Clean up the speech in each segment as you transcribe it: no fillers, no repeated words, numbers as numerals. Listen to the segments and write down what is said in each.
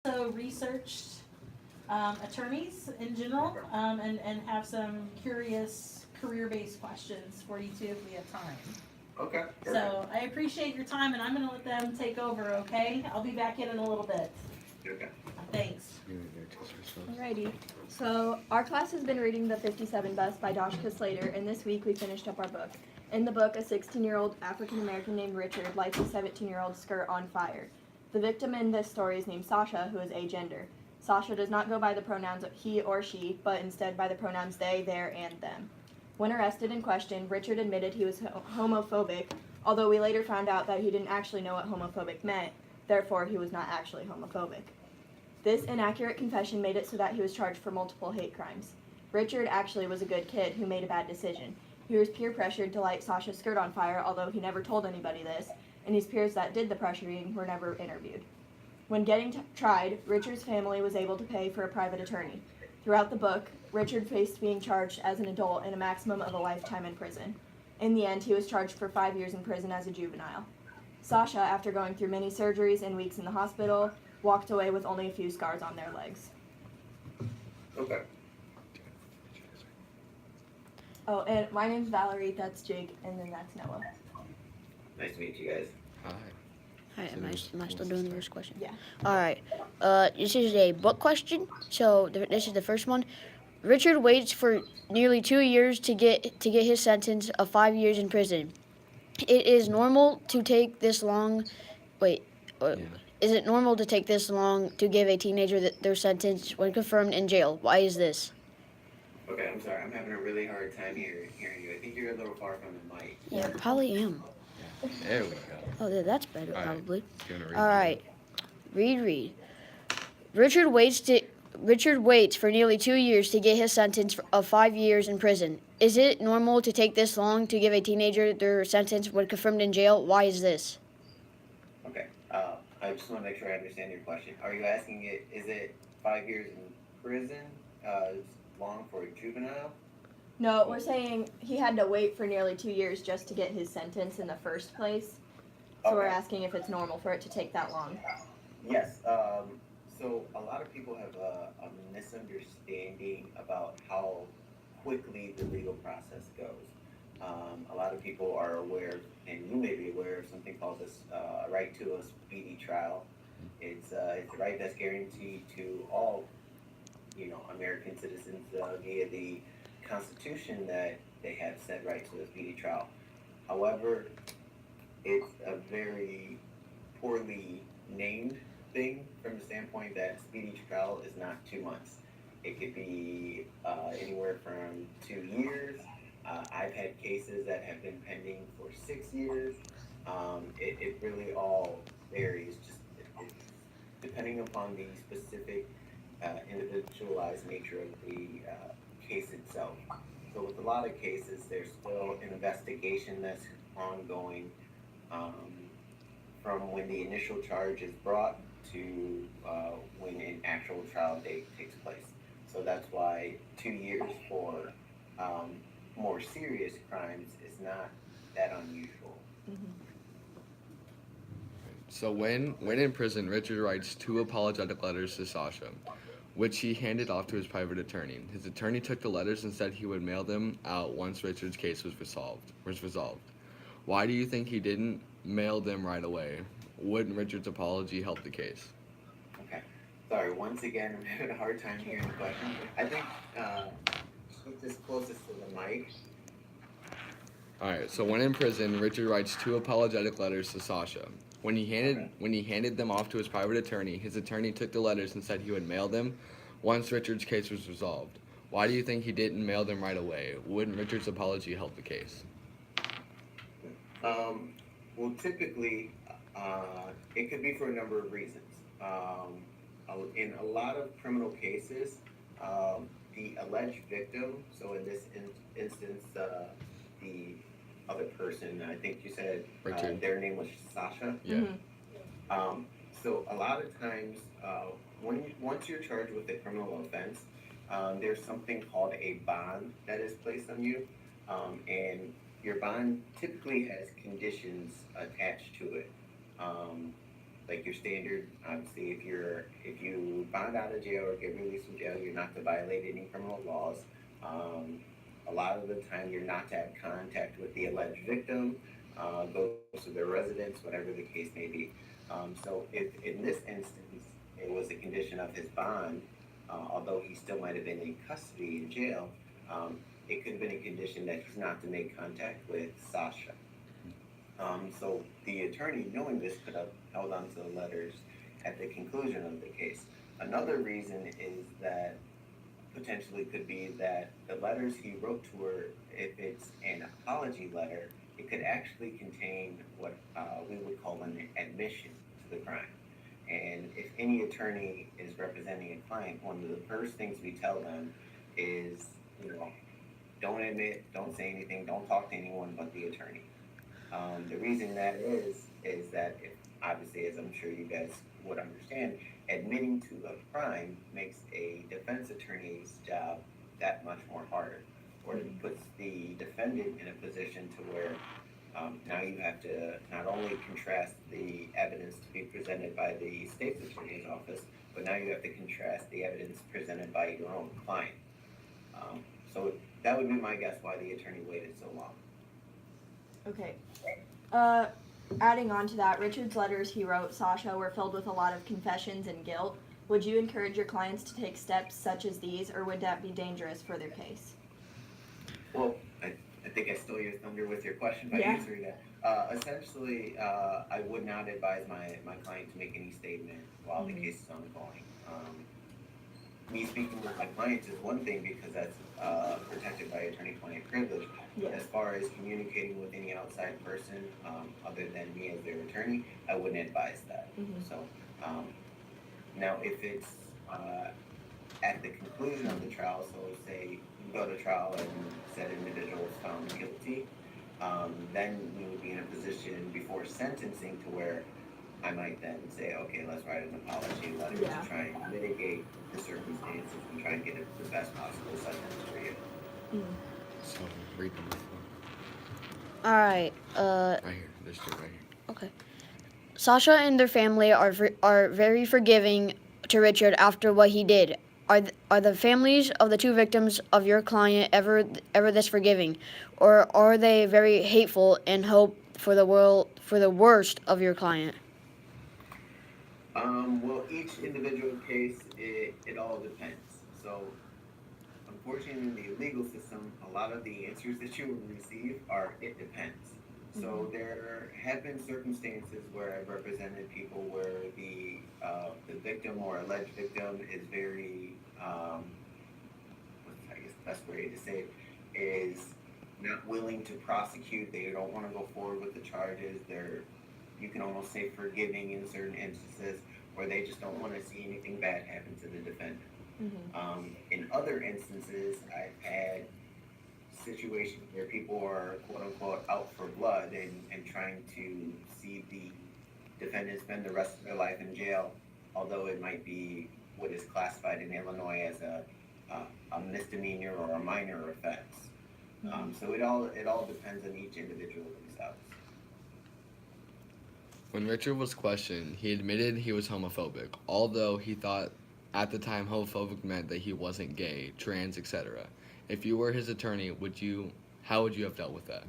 also researched attorneys in general and have some curious career-based questions for you too if we have time. Okay. Perfect. So I appreciate your time, and I'm going to let them take over, okay? I'll be back in a little bit. Okay. Thanks. Alrighty. So our class has been reading The 57 Bus by Doshka Slater, and this week we finished up our book. In the book, a 16-year-old African American named Richard lights a 17-year-old skirt on fire. The victim in this story is named Sasha, who is agender. Sasha does not go by the pronouns he or she, but instead by the pronouns they, their, and them. When arrested and questioned, Richard admitted he was homophobic, although we later found out that he didn't actually know what homophobic meant, therefore he was not actually homophobic. This inaccurate confession made it so that he was charged for multiple hate crimes. Richard actually was a good kid who made a bad decision. He was peer pressured to light Sasha's skirt on fire, although he never told anybody this, and his peers that did the pressuring were never interviewed. When getting tried, Richard's family was able to pay for a private attorney. Throughout the book, Richard faced being charged as an adult and a maximum of a lifetime in prison. In the end, he was charged for 5 years in prison as a juvenile. Sasha, after going through many surgeries and weeks in the hospital, walked away with only a few scars on their legs. Okay. Oh, and my name's Valerie, that's Jake, and then that's Noah. Nice to meet you guys. Hi. Hi, am I still doing the first question? Yeah. All right. This is a book question. So this is the first one. Richard waits for nearly 2 years to get his sentence of 5 years in prison. It is normal to take this long. Wait. Is it normal to take this long to give a teenager their sentence when confirmed in jail? Why is this? Okay, I'm sorry. I'm having a really hard time hearing you. I think you're a little far from the mic. Yeah, probably am. There we go. Oh, that's better, All right. probably. Do you wanna read All it? right. Read. Richard waits for nearly 2 years to get his sentence of 5 years in prison. Is it normal to take this long to give a teenager their sentence when confirmed in jail? Why is this? Okay. I just want to make sure I understand your question. Are you asking is it 5 years in prison? Is long for a juvenile? No, we're saying he had to wait for nearly 2 years just to get his sentence in the first place. So we're Okay. asking if it's normal for it to take that long. Yes. So a lot of people have a misunderstanding about how quickly the legal process goes. A lot of people are aware, and you may be aware of something called this right to a speedy trial. It's a right that's guaranteed to all, American citizens via the Constitution that they have said right to a speedy trial. However, it's a very poorly named thing from the standpoint that speedy trial is not 2 months. It could be anywhere from 2 years. I've had cases that have been pending for 6 years. It really all varies, just depending upon the specific individualized nature of the case itself. So with a lot of cases, there's still an investigation that's ongoing from when the initial charge is brought to when an actual trial date takes place. So that's why 2 years for more serious crimes is not that unusual. So when in prison, Richard writes 2 apologetic letters to Sasha, which he handed off to his private attorney. His attorney took the letters and said he would mail them out once Richard's case was resolved. Why do you think he didn't mail them right away? Wouldn't Richard's apology help the case? Okay. Sorry, once again, I'm having a hard time hearing the question. I think keep this closest to the mic. Alright, so when in prison, Richard writes 2 apologetic letters to Sasha. When he handed them off to his private attorney, his attorney took the letters and said he would mail them once Richard's case was resolved. Why do you think he didn't mail them right away? Wouldn't Richard's apology help the case? Well, typically, it could be for a number of reasons. In a lot of criminal cases, the alleged victim, so in this instance, the other person, I think you said their name was Sasha. Yeah. So a lot of times, once you're charged with a criminal offense, there's something called a bond that is placed on you, and your bond typically has conditions attached to it. like your standard, obviously, if you bond out of jail or get released from jail, you're not to violate any criminal laws. A lot of the time, you're not to have contact with the alleged victim, go to their residence, whatever the case may be. So if in this instance it was a condition of his bond, although he still might have been in custody in jail, it could have been a condition that he's not to make contact with Sasha. So the attorney, knowing this, could have held on to the letters at the conclusion of the case. Another reason is that potentially could be that the letters he wrote to her, if it's an apology letter, it could actually contain what we would call an admission to the crime. And if any attorney is representing a client, one of the first things we tell them is, don't admit, don't say anything, don't talk to anyone but the attorney. The reason that is that, if, obviously, as I'm sure you guys would understand, admitting to a crime makes a defense attorney's job that much more harder, or it puts the defendant in a position to where now you have to not only contrast the evidence to be presented by the state's attorney's office, but now you have to contrast the evidence presented by your own client. So that would be my guess why the attorney waited so long. Okay. Adding on to that, Richard's letters he wrote Sasha were filled with a lot of confessions and guilt. Would you encourage your clients to take steps such as these, or would that be dangerous for their case? Well, I think I stole your thunder with your question by answering that. Essentially, I would not advise my client to make any statement while the case is ongoing. Me speaking with my clients is one thing because that's protected by attorney-client privilege. Yeah. As far as communicating with any outside person other than me as their attorney, I wouldn't advise that. So now if it's at the conclusion of the trial, so say you go to trial and said individual is found guilty, then we would be in a position before sentencing to where I might then say, okay, let's write an apology letter to try and mitigate the circumstances and try and get the best possible sentence for you. So read them. All right. Right here. There's two right here. Okay. Sasha and their family are very forgiving to Richard after what he did. Are the families of the two victims of your client ever this forgiving, or are they very hateful and hope for the worst of your client? Well, each individual case, it all depends. So, unfortunately, in the legal system, a lot of the answers that you will receive are it depends. So there have been circumstances where I've represented people where the victim or alleged victim is very, what's I guess the best way to say it, is not willing to prosecute. They don't want to go forward with the charges. You can almost say forgiving in certain instances, where they just don't want to see anything bad happen to the defendant. In other instances, I've had situations where people are quote unquote out for blood and trying to see the defendant spend the rest of their life in jail, although it might be what is classified in Illinois as a misdemeanor or a minor offense. So it all depends on each individual themselves. When Richard was questioned, he admitted he was homophobic, although he thought at the time homophobic meant that he wasn't gay, trans, etc. If you were his attorney, how would you have dealt with that?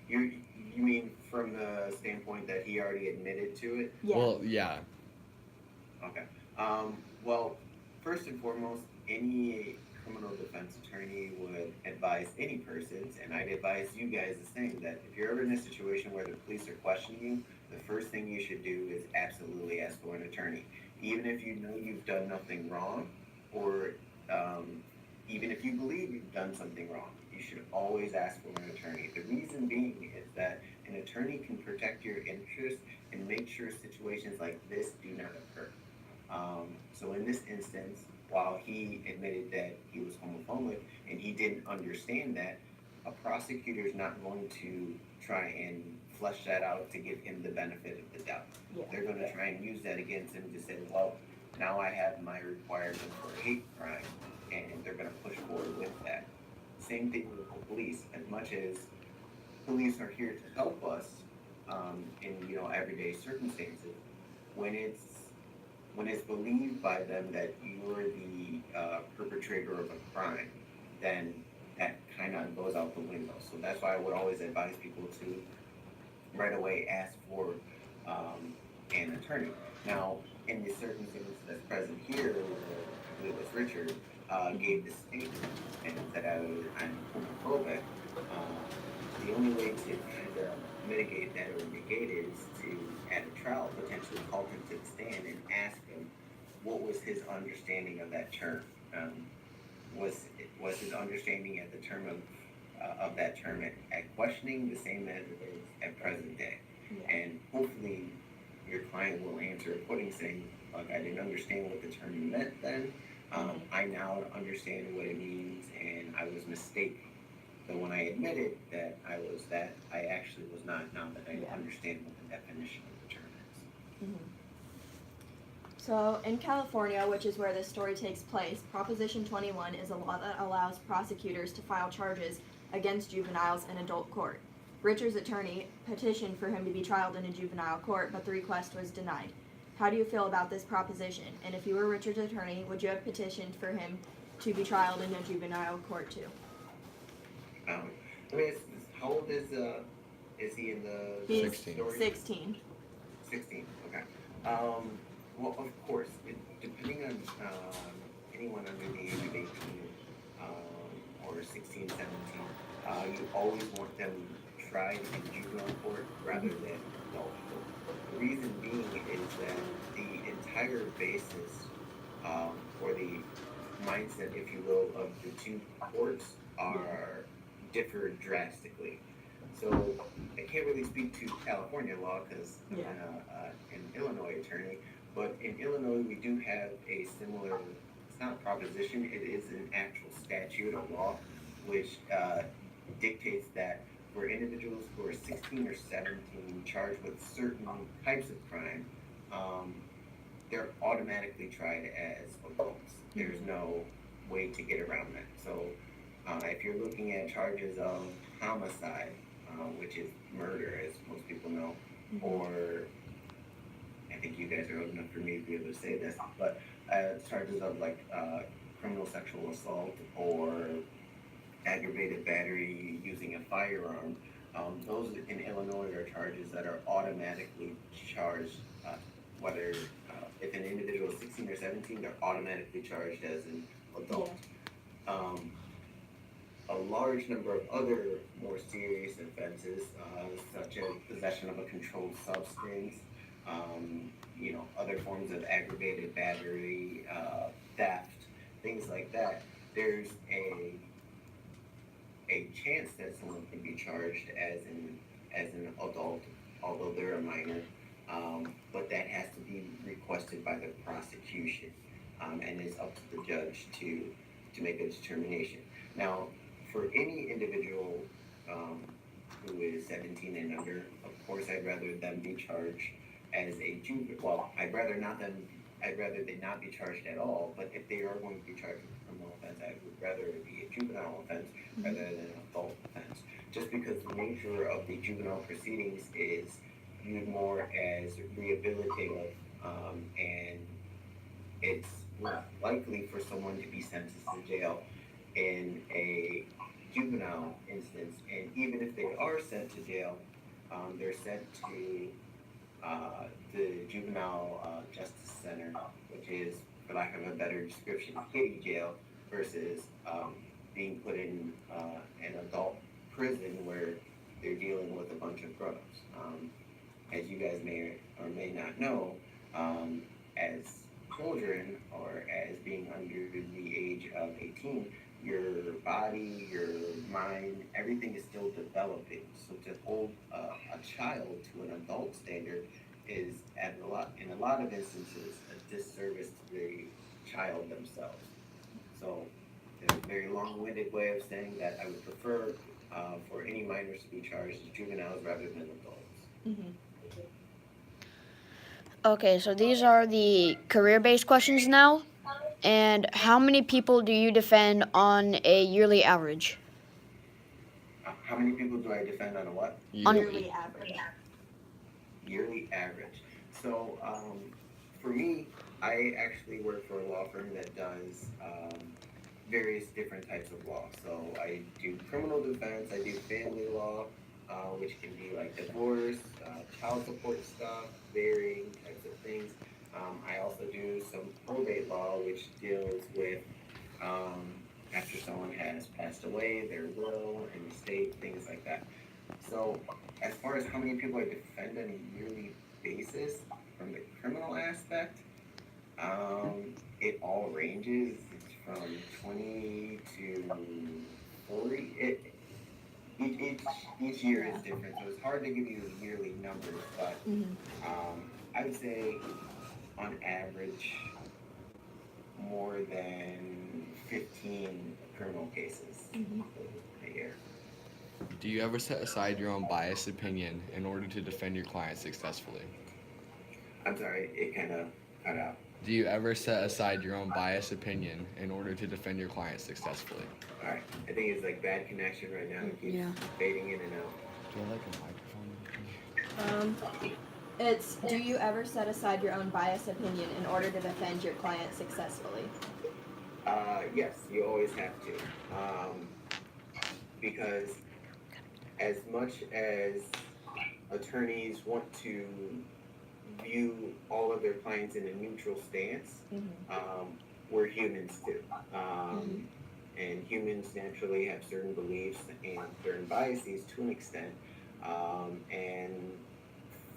You mean from the standpoint that he already admitted to it? Yeah. Well, yeah. Okay. Well, first and foremost, any criminal defense attorney would advise any persons, and I'd advise you guys the same, that if you're ever in a situation where the police are questioning you, the first thing you should do is absolutely ask for an attorney. Even if you know you've done nothing wrong, or even if you believe you've done something wrong, you should always ask for an attorney. The reason being is that an attorney can protect your interests and make sure situations like this do not occur. So in this instance, while he admitted that he was homophobic and he didn't understand that, a prosecutor is not going to try and flesh that out to give him the benefit of the doubt. They're going to try and use that against him to say, well, now I have my requirement for a hate crime, and they're going to push forward with that. Same thing with the police. As much as police are here to help us, in everyday circumstances. When it's believed by them that you're the perpetrator of a crime, then that kind of goes out the window. So that's why I would always advise people to right away ask for an attorney. Now, in the circumstances that's present here, I believe it's Richard, gave the statement and said I'm homophobic. The only way to kind of mitigate that or negate it is to, at a trial, potentially call him to the stand and ask him what was his understanding of that term. Was his understanding at the term of that term at questioning the same as it is at present day? Yeah. And hopefully your client will answer accordingly, saying, "Look, I didn't understand what the term meant then. I now understand what it means, and I was mistaken. So when I admitted that I actually was not. Now that I understand what the definition of the term is." Mm-hmm. So in California, which is where this story takes place, Proposition 21 is a law that allows prosecutors to file charges against juveniles in adult court. Richard's attorney petitioned for him to be trialed in a juvenile court, but the request was denied. How do you feel about this proposition? And if you were Richard's attorney, would you have petitioned for him to be trialed in a juvenile court too? How old is he in the He's 16. story? 16. 16, okay. Well, of course, depending on anyone under the age of 18 or 16, 17, you always want them tried in juvenile court rather than adult court. The reason being is that the entire basis or the mindset, if you will, of the two courts differ drastically. So I can't really speak to California law because I'm an Illinois attorney, but in Illinois we do have a similar, it's not a proposition, it is an actual statute of law which dictates that for individuals who are 16 or 17 charged with certain types of crime, they're automatically tried as adults. There's no way to get around that. So if you're looking at charges of homicide, which is murder, as most people know, or I think you guys are old enough for me to be able to say this, but charges of like criminal sexual assault or aggravated battery using a firearm, those in Illinois are charges that are automatically charged, whether if an individual is 16 or 17, they're automatically charged as an adult. A large number of other more serious offenses, such as possession of a controlled substance, other forms of aggravated battery, theft, things like that, there's a chance that someone can be charged as an adult, although they're a minor, but that has to be requested by the prosecution, and it's up to the judge to make a determination. Now, for any individual who is 17 and under, of course, I'd rather them be charged as a juvenile. Well, I'd rather they not be charged at all. But if they are going to be charged with a criminal offense, I would rather it be a juvenile offense rather than an adult offense. Just because the nature of the juvenile proceedings is viewed more as rehabilitative, and it's not likely for someone to be sentenced to jail in a juvenile instance, and even if they are sent to jail, they're sent to the Juvenile Justice Center, which is, for lack of a better description, kiddie jail, versus being put in an adult prison where they're dealing with a bunch of grown-ups. As you guys may or may not know, as children or as being under the age of 18, your body, your mind, everything is still developing. So to hold a child to an adult standard is, in a lot of instances, a disservice to the child themselves. So there's a very long-winded way of saying that I would prefer for any minors to be charged as juveniles rather than adults. Okay, so these are the career-based questions now. And how many people do you defend on a yearly average? How many people do I defend on a what? Yearly average. yearly average. So for me, I actually work for a law firm that does various different types of law. So I do criminal defense, I do family law, which can be like divorce, child support stuff, varying types of things. I also do some probate law, which deals with um, after someone has passed away, their will and estate, things like that. So, as far as how many people I defend on a yearly basis from the criminal aspect, it all ranges. It's from 20 to 40. Each year is different, so it's hard to give you yearly numbers, but I would say on average more than 15 criminal cases a year. Do you ever set aside your own biased opinion in order to defend your client successfully? I'm sorry, it kind of cut out. Do you ever set aside your own biased opinion in order to defend your client successfully? All right, I think it's like bad connection right now. It keeps fading in and out. Do I like a microphone? It's, do you ever set aside your own biased opinion in order to defend your client successfully? Yes, you always have to. Because as much as attorneys want to view all of their clients in a neutral stance, we're humans too. And humans naturally have certain beliefs and certain biases to an extent. And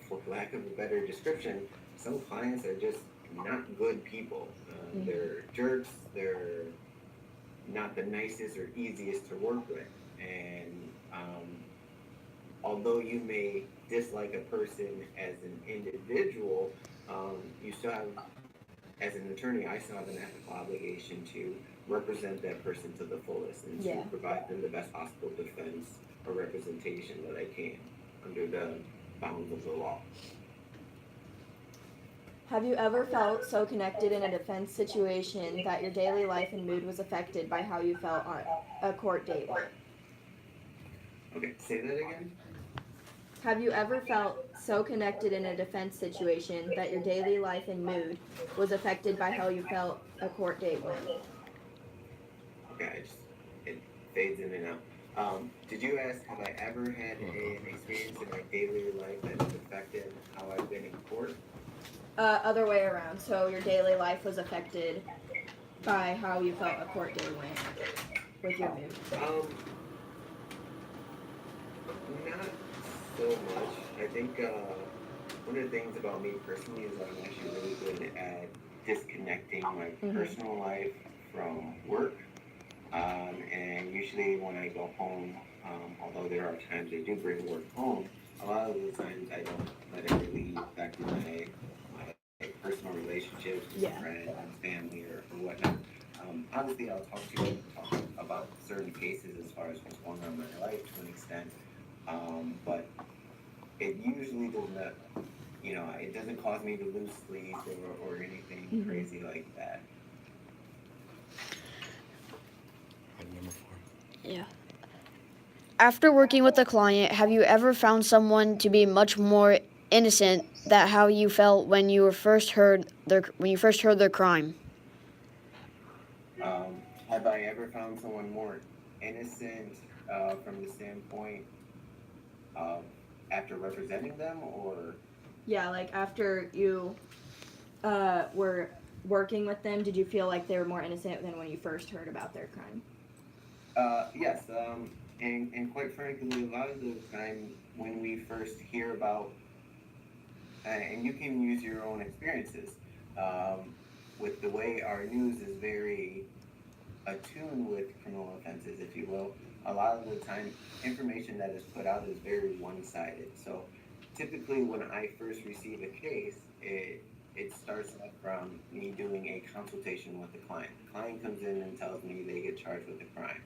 for lack of a better description, some clients are just not good people. They're jerks, they're not the nicest or easiest to work with. And although you may dislike a person as an individual, you still have, as an attorney, I still have an ethical obligation to represent that person to the fullest and to provide them the best possible defense or representation that I can under the bounds of the law. Have you ever felt so connected in a defense situation that your daily life and mood was affected by how you felt on a court date went? Okay, say that again? Have you ever felt so connected in a defense situation that your daily life and mood was affected by how you felt a court date went? Okay, it fades in and out. Did you ask, have I ever had an experience in my daily life that has affected how I've been in court? Other way around. So your daily life was affected by how you felt a court day went with your mood. Not so much. I think one of the things about me personally is I'm actually really good at disconnecting my personal life from work. And usually when I go home, although there are times I do bring work home, a lot of the times I don't let it really affect my personal relationships with friends and family or whatnot. Obviously, I'll talk about certain cases as far as what's going on in my life to an extent, but it usually does not, it doesn't cause me to lose sleep or anything crazy like that. Number 4. Yeah. After working with a client, have you ever found someone to be much more innocent than how you felt when you first heard their crime? Have I ever found someone more innocent from the standpoint of after representing them, or? Yeah, like after you were working with them, did you feel like they were more innocent than when you first heard about their crime? Yes, and quite frankly, a lot of the time when we first hear about, and you can use your own experiences, with the way our news is very attuned with criminal offenses, if you will, a lot of the time information that is put out is very one-sided. So typically when I first receive a case, it starts off from me doing a consultation with the client. The client comes in and tells me they get charged with a crime.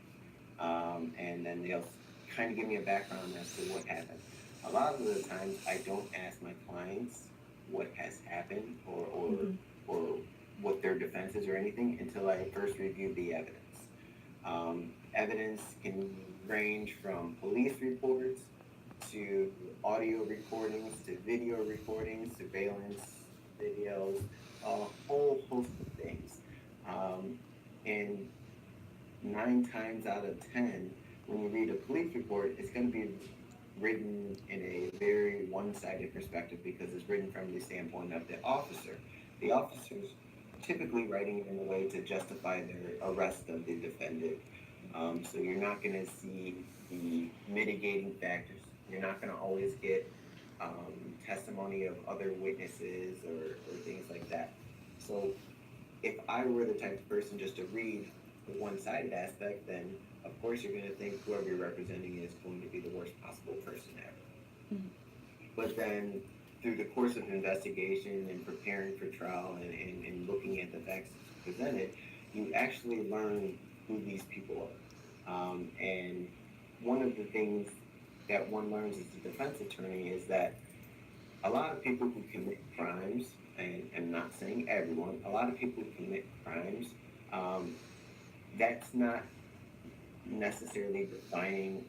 And then they'll kind of give me a background as to what happened. A lot of the times I don't ask my clients what has happened or what their defense is or anything until I first review the evidence. Evidence can range from police reports to audio recordings, to video recordings, surveillance videos, a whole host of things. And 9 times out of 10, when you read a police report, it's going to be written in a very one-sided perspective because it's written from the standpoint of the officer. The officer's typically writing it in a way to justify their arrest of the defendant. So you're not going to see the mitigating factors. You're not going to always get testimony of other witnesses or things like that. So if I were the type of person just to read the one-sided aspect, then of course you're going to think whoever you're representing is going to be the worst possible person ever. Mm-hmm. But then through the course of investigation and preparing for trial and looking at the facts presented, you actually learn who these people are. And one of the things that one learns as a defense attorney is that a lot of people who commit crimes, and I'm not saying everyone, a lot of people who commit crimes, that's not necessarily defining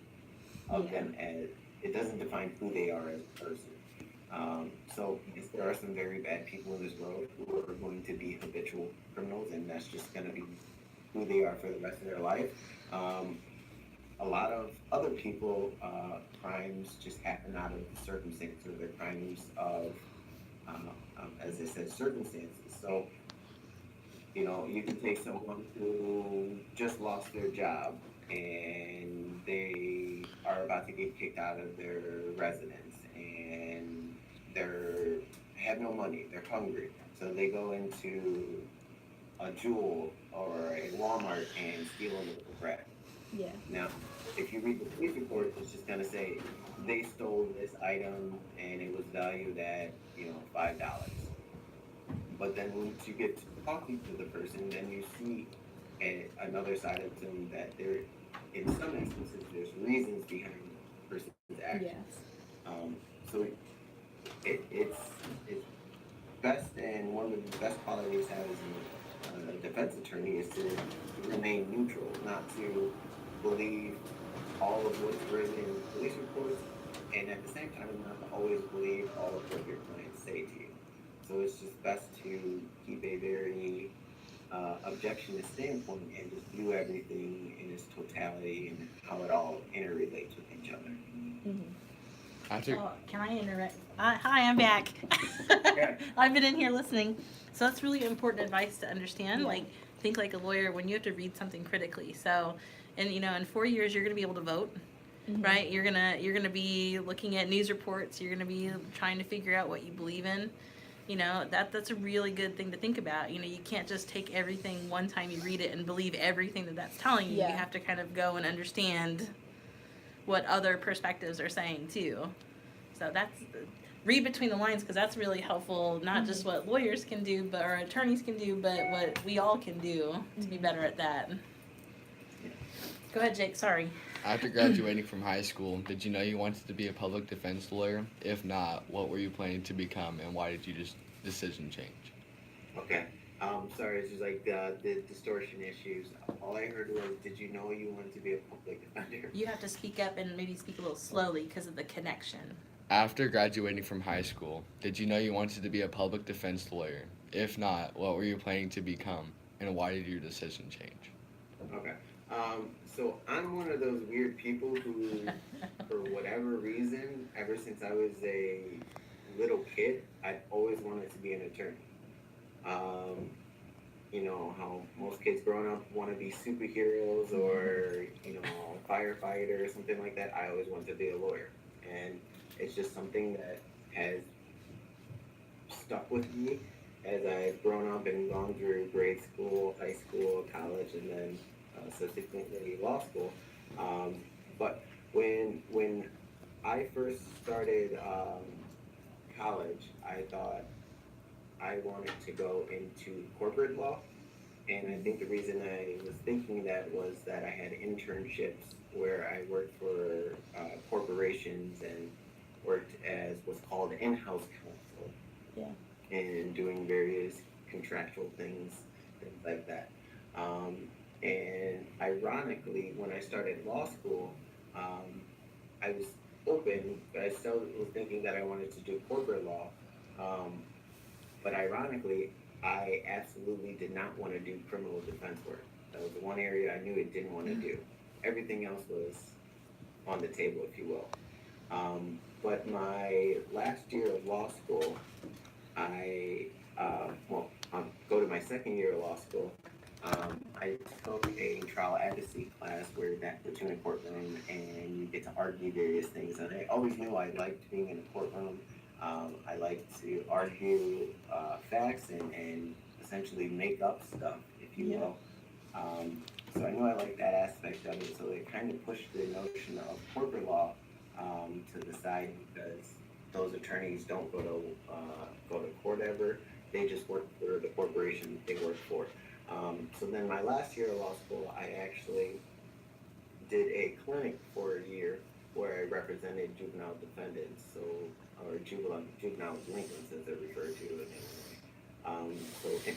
of them as, it doesn't define who they are as a person. So yes, there are some very bad people in this world who are going to be habitual criminals, and that's just going to be who they are for the rest of their life. A lot of other people, crimes just happen out of circumstance, or they're crimes of, as I said, circumstances. So, you know, you can take someone who just lost their job and they are about to get kicked out of their residence and they're have no money, they're hungry. So they go into a Jewel or a Walmart and steal a little bread. Yeah. Now, if you read the police report, it's just gonna say they stole this item and it was valued at, $5. But then once you get to talking to the person, then you see another side of them that there, in some instances, there's reasons behind the person's actions. Yes. So it's best, and one of the best qualities as a defense attorney is to remain neutral, not to believe all of what's written in police reports, and at the same time not to always believe all of what your clients say to you. So it's just best to keep a very objectionist standpoint and just view everything in its totality and how it all interrelates with each other. Mm-hmm. Can I interrupt? Hi, I'm back. I've been in here listening. So that's really important advice to understand. Yeah. Like, think like a lawyer when you have to read something critically. So, and in 4 years you're going to be able to vote, right? You're gonna be looking at news reports. You're gonna be trying to figure out what you believe in. That's a really good thing to think about. You can't just take everything one time you read it and believe everything that's telling you. Yeah. You have to kind of go and understand what other perspectives are saying too. So read between the lines, because that's really helpful, not just what lawyers can do, but our attorneys can do, but what we all can do to be better at that. Go ahead, Jake, sorry. After graduating from high school, did you know you wanted to be a public defense lawyer? If not, what were you planning to become, and why did your decision change? Okay. Sorry, it's just like the distortion issues. All I heard was, did you know you wanted to be a public defender? You have to speak up and maybe speak a little slowly because of the connection. After graduating from high school, did you know you wanted to be a public defense lawyer? If not, what were you planning to become, and why did your decision change? Okay. So I'm one of those weird people who, for whatever reason, ever since I was a little kid, I always wanted to be an attorney. How most kids growing up want to be superheroes or, a firefighter or something like that. I always wanted to be a lawyer. And it's just something that has stuck with me as I've grown up and gone through grade school, high school, college, and then subsequently law school. But when I first started college, I thought I wanted to go into corporate law. And I think the reason I was thinking that was that I had internships where I worked for corporations and worked as what's called in-house counsel. Yeah. And doing various contractual things like that. And ironically, when I started law school, I was open. I still was thinking that I wanted to do corporate law, um, but ironically, I absolutely did not want to do criminal defense work. That was the one area I knew I didn't want to do. Everything else was on the table, if you will. But my last year of law school, I'll go to my second year of law school. I took a trial advocacy class where that puts you in a courtroom and you get to argue various things. And I always knew I liked being in a courtroom. I liked to argue facts and essentially make up stuff, if you will. So I knew I liked that aspect of it. So it kind of pushed the notion of corporate law to the side because those attorneys don't go to court ever. They just work for the corporation they work for. So then my last year of law school, I actually did a clinic for a year where I represented juvenile defendants, or juvenile delinquents as they're referred to in Illinois.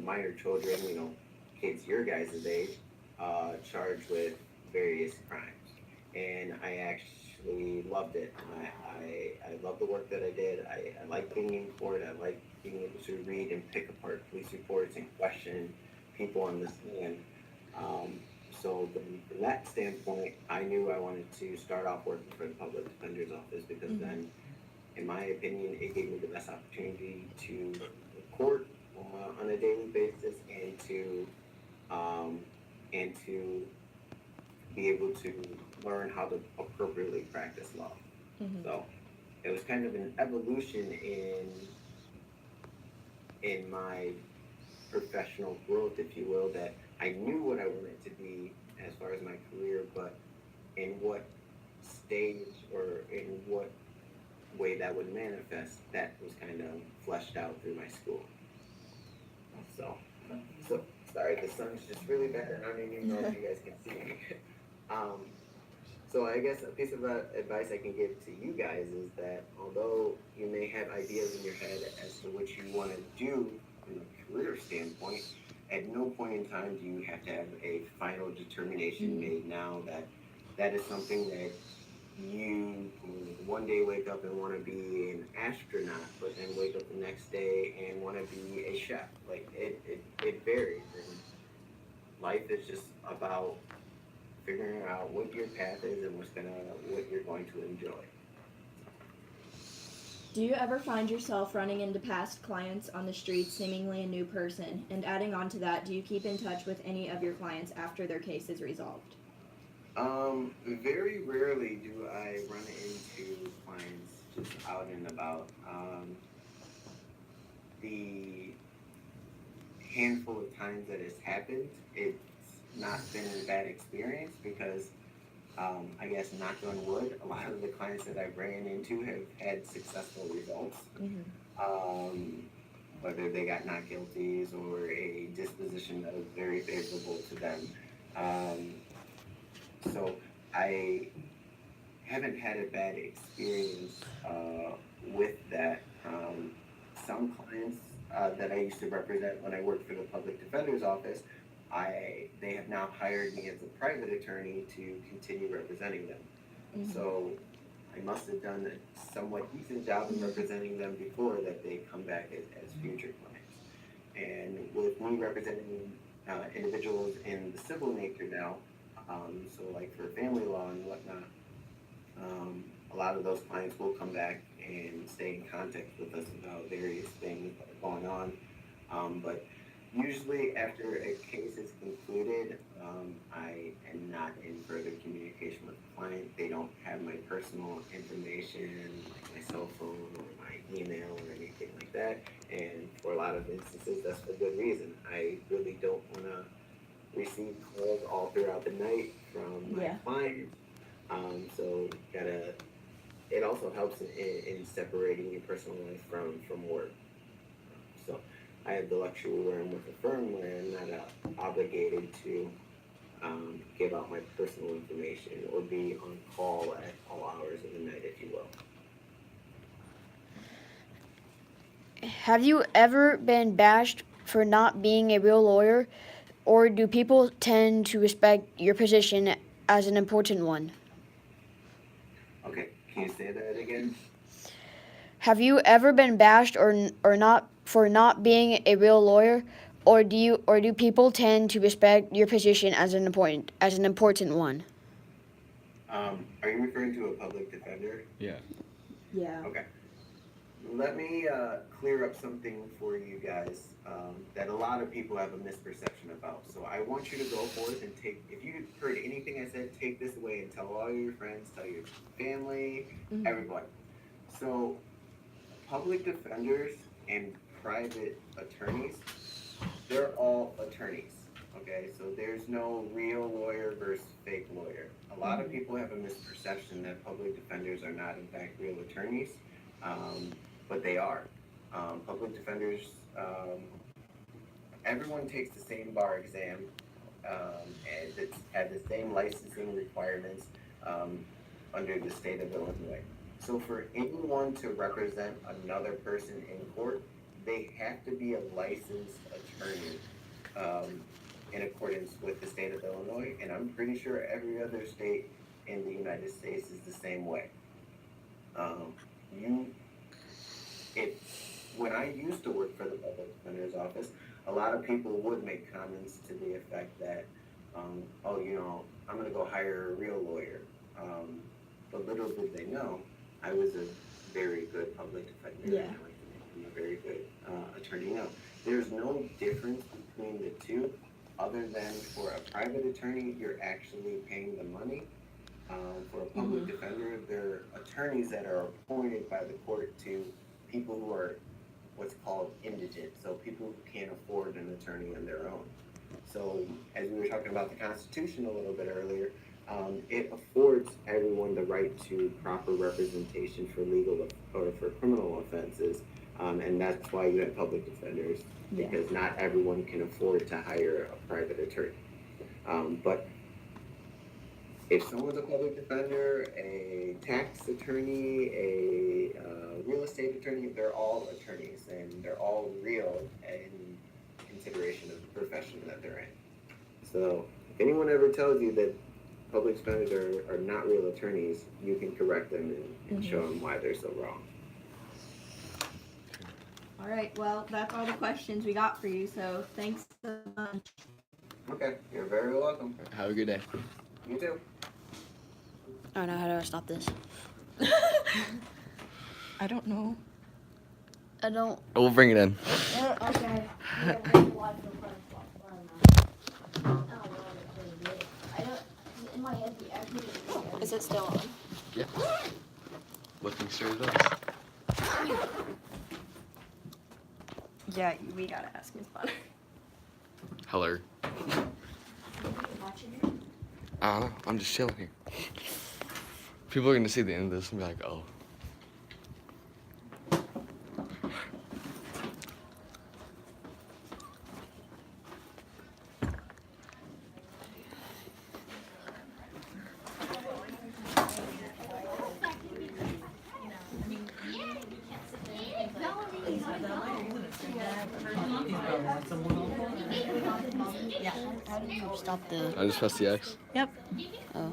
Minor children, kids your guys' age, charged with various crimes. And I actually loved it. I love the work that I did. I like being in court. I like being able to read and pick apart police reports and question people on the stand. So from that standpoint, I knew I wanted to start off working for the public defender's office because then, in my opinion, it gave me the best opportunity to court on a daily basis and to be able to learn how to appropriately practice law. So it was kind of an evolution in my professional growth, if you will, that I knew what I wanted to be as far as my career, but in what stage or in what way that would manifest, that was kind of fleshed out through my school. So sorry, the sun's just really bad, and I don't even know if you guys can see me. So I guess a piece of advice I can give to you guys is that although you may have ideas in your head as to what you want to do from a career standpoint, at no point in time do you have to have a final determination made now that is something that you one day wake up and want to be an astronaut, but then wake up the next day and want to be a chef. Like it varies, and life is just about figuring out what your path is and what you're going to enjoy. Do you ever find yourself running into past clients on the street, seemingly a new person? And adding on to that, do you keep in touch with any of your clients after their case is resolved? Very rarely do I run into clients just out and about. The handful of times that it's happened, it's not been a bad experience because I guess, knock on wood, a lot of the clients that I've ran into have had successful results. Whether they got not guilties or a disposition that was very favorable to them. So I haven't had a bad experience with that. Some clients that I used to represent when I worked for the public defender's office, they have now hired me as a private attorney to continue representing them. So I must have done a somewhat decent job in representing them before that they come back as future clients. And with me representing individuals in the civil nature now, so like for family law and whatnot, a lot of those clients will come back and stay in contact with us about various things that are going on. But usually after a case is concluded, I am not in further communication with the client. They don't have my personal information, like my cell phone or my email or anything like that. And for a lot of instances, that's for good reason. I really don't want to receive calls all throughout the night from my clients. So it also helps in separating your personal life from work. So I have the luxury where I'm with a firm where I'm not obligated to give out my personal information or be on call at all hours of the night, if you will. Have you ever been bashed for not being a real lawyer, or do people tend to respect your position as an important one? Okay, Can you say that again? Have you ever been bashed or not for not being a real lawyer, or do people tend to respect your position as an important one? Are you referring to a public defender? Yeah. Yeah. Okay. Let me clear up something for you guys that a lot of people have a misperception about. So I want you to go forth and if you heard anything I said, take this away and tell all your friends, tell your family, everyone. So public defenders and private attorneys, they're all attorneys. Okay, so there's no real lawyer versus fake lawyer. A lot of people have a misperception that public defenders are not in fact real attorneys. But they are. Public defenders, everyone takes the same bar exam and it's had the same licensing requirements under the state of Illinois. So for anyone to represent another person in court, they have to be a licensed attorney in accordance with the state of Illinois, and I'm pretty sure every other state in the United States is the same way. When I used to work for the public defender's office, a lot of people would make comments to the effect that, oh, you know, I'm going to go hire a real lawyer. But little did they know, I was a very good public defender. Yeah. I'm a very good attorney now. There's no difference between the two, other than for a private attorney, you're actually paying the money. For a public defender, they're attorneys that are appointed by the court to people who are what's called indigent, so people who can't afford an attorney on their own. So as we were talking about the Constitution a little bit earlier, it affords everyone the right to proper representation for legal or for criminal offenses, and that's why you have public defenders, because not everyone can afford to hire a private attorney. But if someone's a public defender, a tax attorney, a real estate attorney, they're all attorneys and they're all real in consideration of the profession that they're in. So if anyone ever tells you that public defenders are not real attorneys, you can correct them and show them why they're so wrong. All right, well, that's all the questions we got for you, so thanks so much. Okay, you're very welcome. Have a good day. You too. I don't know, how do I stop this? I don't know. I don't. We'll bring it in. Okay. In my head, Is it still on? Yeah. Looking straight at us. Yeah, we gotta ask Miss Bonner. Hello. I don't know. I'm just chilling here. People are gonna see the end of this and be like, oh. Stop the. I just pressed the X. Yep. Oh.